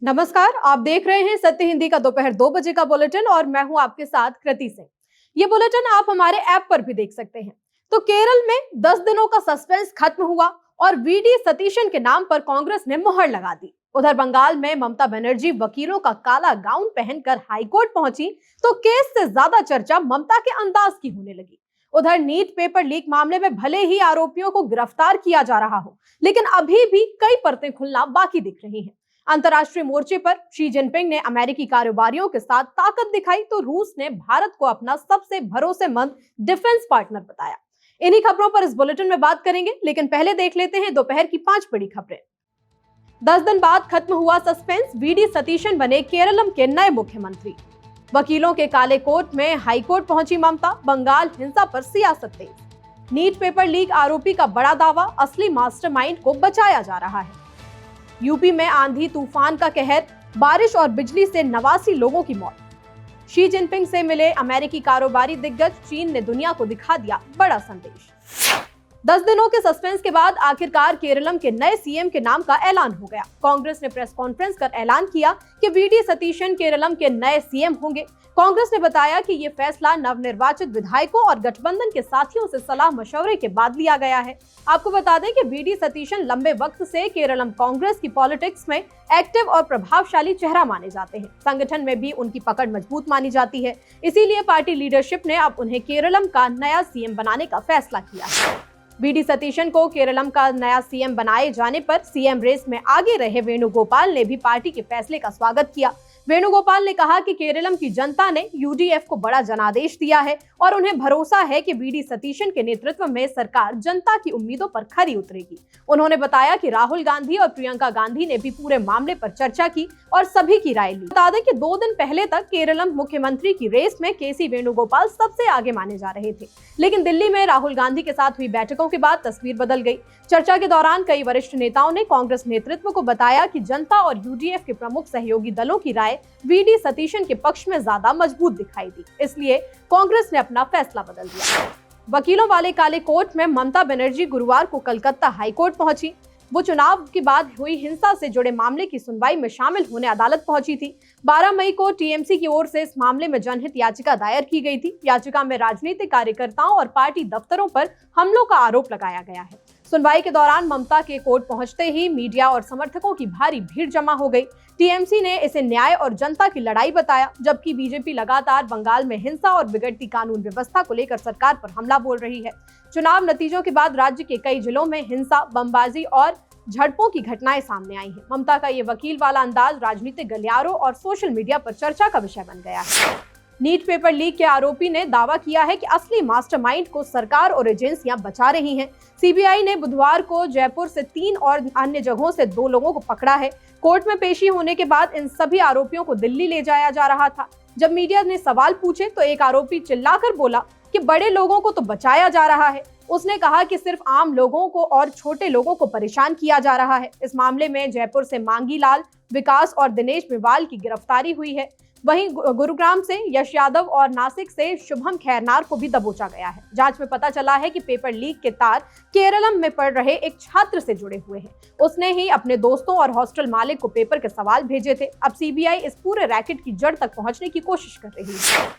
नमस्कार, आप देख रहे हैं सत्य हिंदी का दोपहर 2 बजे का बुलेटिन और मैं हूं आपके साथ कृति सिंह। ये बुलेटिन आप हमारे ऐप पर भी देख सकते हैं। तो केरल में 10 दिनों का सस्पेंस खत्म हुआ और वीडी सतीशन के नाम पर कांग्रेस ने मुहर लगा दी। उधर बंगाल में ममता बनर्जी वकीलों का काला गाउन पहनकर हाईकोर्ट पहुंची तो केस से ज्यादा चर्चा ममता के अंदाज की होने लगी। उधर नीट पेपर लीक मामले में भले ही आरोपियों को गिरफ्तार किया जा रहा हो, लेकिन अभी भी कई परतें खुलना बाकी दिख रही हैं। अंतर्राष्ट्रीय मोर्चे पर शी जिनपिंग ने अमेरिकी कारोबारियों के साथ ताकत दिखाई तो रूस ने भारत को अपना सबसे भरोसेमंद डिफेंस पार्टनर बताया। इन्हीं खबरों पर इस बुलेटिन में बात करेंगे, लेकिन पहले देख लेते हैं दोपहर की 5 बड़ी खबरें। 10 दिन बाद खत्म हुआ सस्पेंस, वीडी सतीशन बने केरलम के नए मुख्यमंत्री। वकीलों के काले कोट में हाईकोर्ट पहुंची ममता, बंगाल हिंसा पर सियासत तेज। नीट पेपर लीक आरोपी का बड़ा दावा, असली मास्टरमाइंड को बचाया जा रहा है। यूपी में आंधी तूफान का कहर, बारिश और बिजली से 89 लोगों की मौत। शी जिनपिंग से मिले अमेरिकी कारोबारी दिग्गज, चीन ने दुनिया को दिखा दिया बड़ा संदेश। 10 दिनों के सस्पेंस के बाद आखिरकार केरलम के नए सीएम के नाम का ऐलान हो गया। कांग्रेस ने प्रेस कॉन्फ्रेंस कर ऐलान किया कि वीडी सतीशन केरलम के नए सीएम होंगे। कांग्रेस ने बताया कि ये फैसला नवनिर्वाचित विधायकों और गठबंधन के साथियों से सलाह मशवरे के बाद लिया गया है। आपको बता दें कि वीडी सतीशन लंबे वक्त से केरलम कांग्रेस की पॉलिटिक्स में एक्टिव और प्रभावशाली चेहरा माने जाते हैं। संगठन में भी उनकी पकड़ मजबूत मानी जाती है, इसीलिए पार्टी लीडरशिप ने अब उन्हें केरलम का नया सीएम बनाने का फैसला किया है। वीडी सतीशन को केरलम का नया सीएम बनाए जाने पर सीएम रेस में आगे रहे वेणुगोपाल ने भी पार्टी के फैसले का स्वागत किया। वेणुगोपाल ने कहा कि केरलम की जनता ने यूडीएफ को बड़ा जनादेश दिया है और उन्हें भरोसा है कि वीडी सतीशन के नेतृत्व में सरकार जनता की उम्मीदों पर खरी उतरेगी। उन्होंने बताया कि राहुल गांधी और प्रियंका गांधी ने भी पूरे मामले पर चर्चा की और सभी की राय ली। बता दें कि 2 दिन पहले तक केरलम मुख्यमंत्री की रेस में केसी वेणुगोपाल सबसे आगे माने जा रहे थे, लेकिन दिल्ली में राहुल गांधी के साथ हुई बैठकों के बाद तस्वीर बदल गई। चर्चा के दौरान कई वरिष्ठ नेताओं ने कांग्रेस नेतृत्व को बताया कि जनता और यूडीएफ के प्रमुख सहयोगी दलों की राय वीडी सतीशन के पक्ष में ज्यादा मजबूत दिखाई दी, इसलिए कांग्रेस ने अपना फैसला बदल दिया। वकीलों वाले काले कोट में ममता बनर्जी गुरुवार को कलकत्ता हाईकोर्ट पहुंची। वो चुनाव के बाद हुई हिंसा से जुड़े मामले की सुनवाई में शामिल होने अदालत पहुंची थी। 12 मई को टीएमसी की ओर से इस मामले में जनहित याचिका दायर की गई थी। याचिका में राजनीतिक कार्यकर्ताओं और पार्टी दफ्तरों पर हमलों का आरोप लगाया गया है। सुनवाई के दौरान ममता के कोर्ट पहुंचते ही मीडिया और समर्थकों की भारी भीड़ जमा हो गई। टीएमसी ने इसे न्याय और जनता की लड़ाई बताया, जबकि बीजेपी लगातार बंगाल में हिंसा और बिगड़ती कानून व्यवस्था को लेकर सरकार पर हमला बोल रही है। चुनाव नतीजों के बाद राज्य के कई जिलों में हिंसा, बमबाजी और झड़पों की घटनाएं सामने आई हैं। ममता का ये वकील वाला अंदाज राजनीतिक गलियारों और सोशल मीडिया पर चर्चा का विषय बन गया है। नीट पेपर लीक के आरोपी ने दावा किया है कि असली मास्टरमाइंड को सरकार और एजेंसियां बचा रही हैं। सीबीआई ने बुधवार को जयपुर से 3 और अन्य जगहों से 2 लोगों को पकड़ा है। कोर्ट में पेशी होने के बाद इन सभी आरोपियों को दिल्ली ले जाया जा रहा था। जब मीडिया ने सवाल पूछे तो एक आरोपी चिल्लाकर बोला कि बड़े लोगों को तो बचाया जा रहा है। उसने कहा कि सिर्फ आम लोगों को और छोटे लोगों को परेशान किया जा रहा है। इस मामले में जयपुर से मांगी लाल, विकास और दिनेश मेवाल की गिरफ्तारी हुई है। वहीं गुरुग्राम से यश यादव और नासिक से शुभम खैरनार को भी दबोचा गया है। जांच में पता चला है कि पेपर लीक के तार केरलम में पढ़ रहे एक छात्र से जुड़े हुए हैं। उसने ही अपने दोस्तों और हॉस्टल मालिक को पेपर के सवाल भेजे थे। अब सीबीआई इस पूरे रैकेट की जड़ तक पहुंचने की कोशिश कर रही है।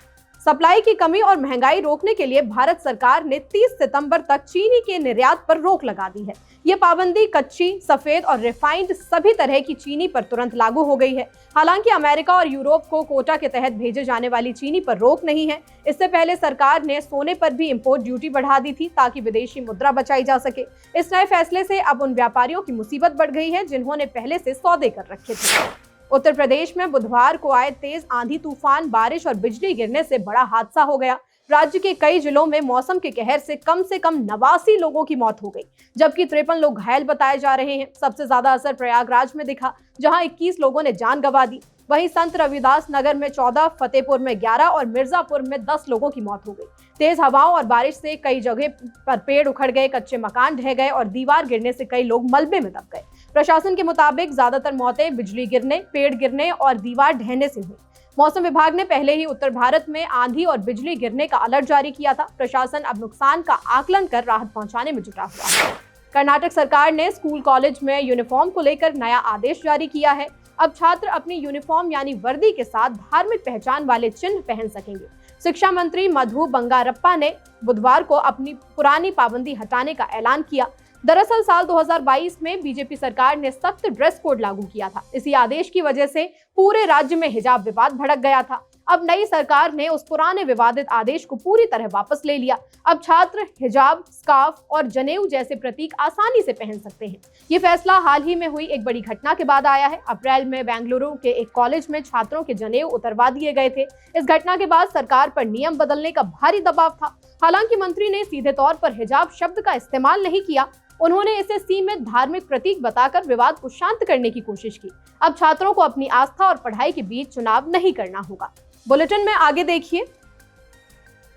सप्लाई की कमी और महंगाई रोकने के लिए भारत सरकार ने 30 सितंबर तक चीनी के निर्यात पर रोक लगा दी है। ये पाबंदी कच्ची, सफेद और रिफाइंड सभी तरह की चीनी पर तुरंत लागू हो गई है। हालांकि अमेरिका और यूरोप को कोटा के तहत भेजे जाने वाली चीनी पर रोक नहीं है। इससे पहले सरकार ने सोने पर भी इंपोर्ट ड्यूटी बढ़ा दी थी ताकि विदेशी मुद्रा बचाई जा सके। इस नए फैसले से अब उन व्यापारियों की मुसीबत बढ़ गई है जिन्होंने पहले से सौदे कर रखे थे। उत्तर प्रदेश में बुधवार को आए तेज आंधी तूफान, बारिश और बिजली गिरने से बड़ा हादसा हो गया। राज्य के कई जिलों में मौसम के कहर से कम 89 लोगों की मौत हो गई, जबकि 53 लोग घायल बताए जा रहे हैं। सबसे ज्यादा असर प्रयागराज में दिखा, जहां 21 लोगों ने जान गंवा दी। वहीं संत रविदास नगर में 14, फतेहपुर में 11 और मिर्जापुर में 10 लोगों की मौत हो गई। तेज हवाओं और बारिश से कई जगह पर पेड़ उखड़ गए, कच्चे मकान ढह गए और दीवार गिरने से कई लोग मलबे में दब गए। प्रशासन के मुताबिक ज्यादातर मौतें बिजली गिरने, पेड़ गिरने और दीवार ढहने से हुई। मौसम विभाग ने पहले ही उत्तर भारत में आंधी और बिजली गिरने का अलर्ट जारी किया था। प्रशासन अब नुकसान का आकलन कर राहत पहुंचाने में जुटा हुआ है। कर्नाटक सरकार ने स्कूल कॉलेज में यूनिफॉर्म को लेकर नया आदेश जारी किया है। अब छात्र अपनी यूनिफॉर्म यानी वर्दी के साथ धार्मिक पहचान वाले चिन्ह पहन सकेंगे। शिक्षा मंत्री मधु बंगारप्पा ने बुधवार को अपनी पुरानी पाबंदी हटाने का ऐलान किया। दरअसल साल 2022 में बीजेपी सरकार ने सख्त ड्रेस कोड लागू किया था। इसी आदेश की वजह से पूरे राज्य में हिजाब विवाद भड़क गया था। अब नई सरकार ने उस पुराने विवादित आदेश को पूरी तरह वापस ले लिया। अब छात्र हिजाब, स्कार्फ और जनेऊ जैसे प्रतीक आसानी से पहन सकते हैं। ये फैसला हाल ही में हुई एक बड़ी घटना के बाद आया है। अप्रैल में बेंगलुरु के एक कॉलेज में छात्रों के जनेऊ उतरवा दिए गए थे। इस घटना के बाद सरकार पर नियम बदलने का भारी दबाव था। हालांकि मंत्री ने सीधे तौर पर हिजाब शब्द का इस्तेमाल नहीं किया। उन्होंने इसे सीमित धार्मिक प्रतीक बताकर विवाद को शांत करने की कोशिश की। अब छात्रों को अपनी आस्था और पढ़ाई के बीच चुनाव नहीं करना होगा। बुलेटिन में आगे देखिए,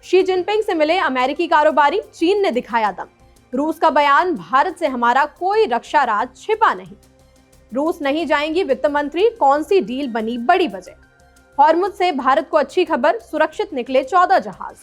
शी जिनपिंग से मिले अमेरिकी कारोबारी, चीन ने दिखाया दम। रूस का बयान, भारत से हमारा कोई रक्षा राज छिपा नहीं। रूस नहीं जाएंगी वित्त मंत्री, कौन सी डील बनी बड़ी वजह। हॉर्मुज से भारत को अच्छी खबर, सुरक्षित निकले 14 जहाज।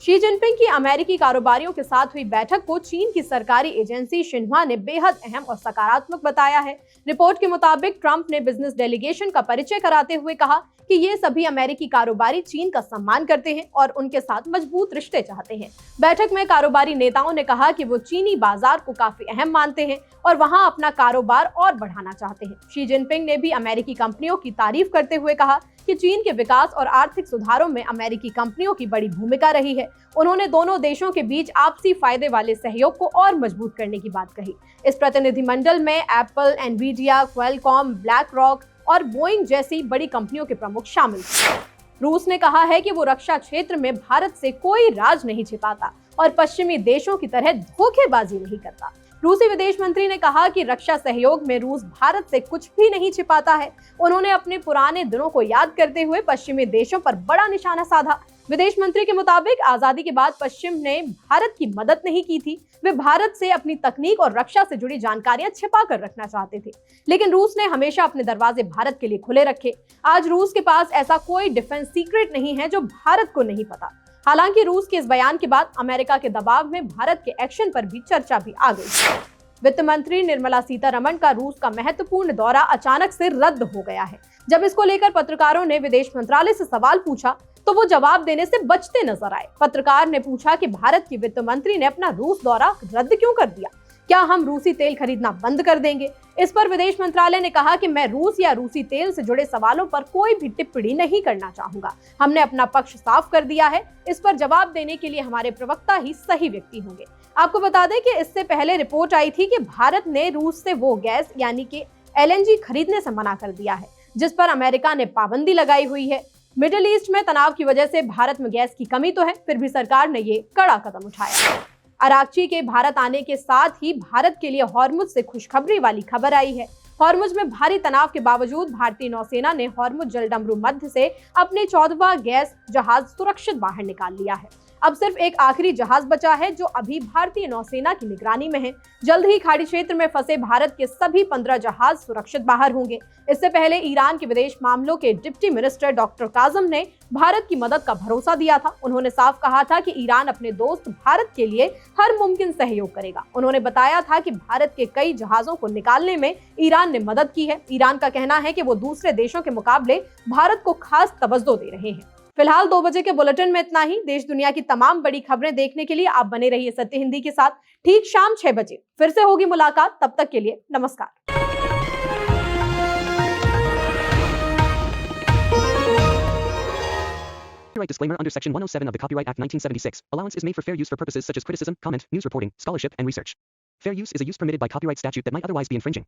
शी जिनपिंग की अमेरिकी कारोबारियों के साथ हुई बैठक को चीन की सरकारी एजेंसी शिन्हुआ ने बेहद अहम और सकारात्मक बताया है। रिपोर्ट के मुताबिक ट्रंप ने बिजनेस डेलीगेशन का परिचय कराते हुए कहा कि ये सभी अमेरिकी कारोबारी चीन का सम्मान करते हैं और उनके साथ मजबूत रिश्ते चाहते हैं। बैठक में कारोबारी नेताओं ने कहा कि वो चीनी बाजार को काफी अहम मानते हैं और वहां अपना कारोबार और बढ़ाना चाहते हैं। शी जिनपिंग ने भी अमेरिकी कंपनियों की तारीफ करते हुए कहा कि चीन के विकास और आर्थिक सुधारों में अमेरिकी कंपनियों की बड़ी भूमिका रही है। उन्होंने दोनों देशों के बीच आपसी फायदे वाले सहयोग को और मजबूत करने की बात कही। इस प्रतिनिधिमंडल में Apple, Nvidia, Qualcomm, black rock और बोइंग जैसी बड़ी कंपनियों के प्रमुख शामिल थे। रूस ने कहा है कि वो रक्षा क्षेत्र में भारत से कोई राज नहीं छिपाता और पश्चिमी देशों की तरह धोखेबाजी नहीं करता। रूसी विदेश मंत्री ने कहा कि रक्षा सहयोग में रूस भारत से कुछ भी नहीं छिपाता है। उन्होंने अपने पुराने दिनों को याद करते हुए पश्चिमी देशों पर बड़ा निशाना साधा। विदेश मंत्री के मुताबिक आजादी के बाद पश्चिम ने भारत की मदद नहीं की थी। वे भारत से अपनी तकनीक और रक्षा से जुड़ी जानकारियां छिपा कर रखना चाहते थे, लेकिन रूस ने हमेशा अपने दरवाजे भारत के लिए खुले रखे। आज रूस के पास ऐसा कोई डिफेंस सीक्रेट नहीं है जो भारत को नहीं पता। हालांकि रूस के इस बयान के बाद अमेरिका के दबाव में भारत के एक्शन पर भी चर्चा भी आ गई। वित्त मंत्री निर्मला सीतारमण का रूस का महत्वपूर्ण दौरा अचानक से रद्द हो गया है। जब इसको लेकर पत्रकारों ने विदेश मंत्रालय से सवाल पूछा तो वो जवाब देने से बचते नजर आए। पत्रकार ने पूछा कि भारत की वित्त मंत्री ने अपना रूस दौरा रद्द क्यों कर दिया, क्या हम रूसी तेल खरीदना बंद कर देंगे। इस पर विदेश मंत्रालय ने कहा कि मैं रूस या रूसी तेल से जुड़े सवालों पर कोई भी टिप्पणी नहीं करना चाहूंगा। हमने अपना पक्ष साफ कर दिया है। इस पर जवाब देने के लिए हमारे प्रवक्ता ही सही व्यक्ति होंगे। आपको बता दें कि इससे पहले रिपोर्ट आई थी कि भारत ने रूस से वो गैस यानी कि LNG खरीदने से मना कर दिया है, जिस पर अमेरिका ने पाबंदी लगाई हुई है। मिडिल ईस्ट में तनाव की वजह से भारत में गैस की कमी तो है, फिर भी सरकार ने ये कड़ा कदम उठाया। अरागची के भारत आने के साथ ही भारत के लिए हॉर्मुज से खुशखबरी वाली खबर आई है। हॉर्मुज में भारी तनाव के बावजूद भारतीय नौसेना ने हॉर्मुज जलडमरू मध्य से अपने 14वां गैस जहाज सुरक्षित बाहर निकाल लिया है। अब सिर्फ एक आखिरी जहाज बचा है जो अभी भारतीय नौसेना की निगरानी में है। जल्द ही खाड़ी क्षेत्र में फंसे भारत के सभी 15 जहाज सुरक्षित बाहर होंगे। इससे पहले ईरान के विदेश मामलों के डिप्टी मिनिस्टर डॉक्टर काजम ने भारत की मदद का भरोसा दिया था। उन्होंने साफ कहा था कि ईरान अपने दोस्त भारत के लिए हर मुमकिन सहयोग करेगा। उन्होंने बताया था कि भारत के कई जहाजों को निकालने में ईरान ने मदद की है। ईरान का कहना है कि वो दूसरे देशों के मुकाबले भारत को खास तवज्जो दे रहे हैं। फिलहाल 2 बजे के बुलेटिन में इतना ही। देश दुनिया की तमाम बड़ी खबरें देखने के लिए आप बने रहिए सत्य हिंदी के साथ। ठीक शाम 6 बजे फिर से होगी मुलाकात। तब तक के लिए नमस्कार। Copyright disclaimer under Section 107 of the Copyright Act 1976. Allowance is made for fair use for purposes such as criticism, comment, news reporting, scholarship, and research. Fair use is a use permitted by copyright statute that might otherwise be infringing.